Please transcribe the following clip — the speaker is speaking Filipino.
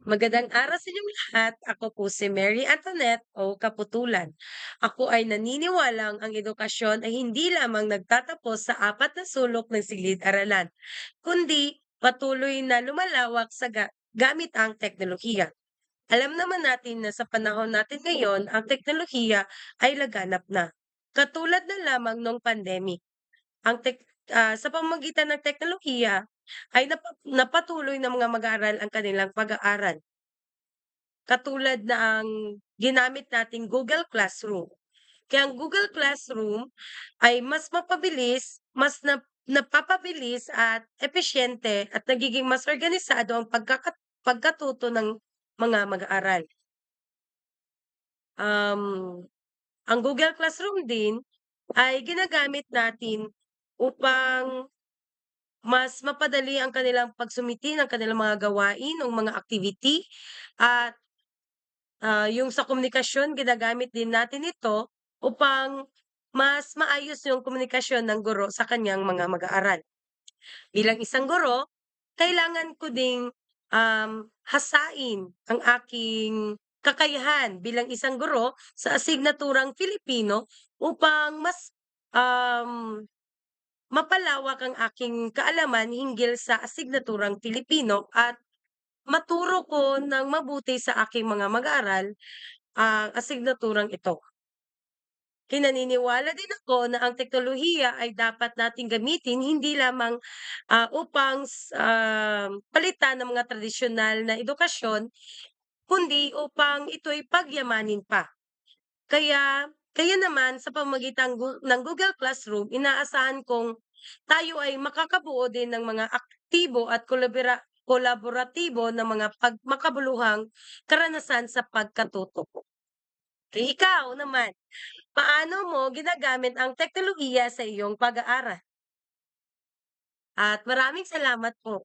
Magandang araw sa inyong lahat. Ako po si Mary Antoinette o Kaputulan. Ako ay naniniwalang ang edukasyon ay hindi lamang nagtatapos sa apat na sulok ng silid-aralan, kundi patuloy na lumalawak sa gamit ang teknolohiya. Alam naman natin na sa panahon natin ngayon, ang teknolohiya ay laganap na. Katulad na lamang nung pandemic. Sa pamamagitan ng teknolohiya ay napatuloy ng mga mag-aaral ang kanilang pag-aaral. Katulad na ang ginamit nating Google Classroom. Kaya ang Google Classroom ay mas mapabilis, napapabilis at epesyente at nagiging mas organisado ang pagkatuto ng mga mag-aaral. Um, ang Google Classroom din ay ginagamit natin upang mas mapadali ang kanilang pagsumiti ng kanilang mga gawain o mga activity at yung sa komunikasyon ginagamit din natin ito upang mas maayos yung komunikasyon ng guro sa kanyang mga mag-aaral. Bilang isang guro, kailangan ko ding, hasain ang aking kakayahan bilang isang guro sa asignaturang Filipino upang mas, um, mapalawak ang aking kaalaman hinggil sa asignaturang Filipino at maturo ko ng mabuti sa aking mga mag-aaral ang asignaturang ito. Naniniwala din ako na ang teknolohiya ay dapat nating gamitin hindi lamang, upang palitan ng mga tradisyonal na edukasyon, kundi upang ito'y pagyamanin pa. Kaya naman sa pamamagitan ng Google Classroom, inaasahan kong tayo ay makakabuo din ng mga aktibo at kolaboratibo na mga makabuluhang karanasan sa pagkatuto. Ikaw naman, paano mo ginagamit ang teknolohiya sa iyong pag-aaral? At maraming salamat po.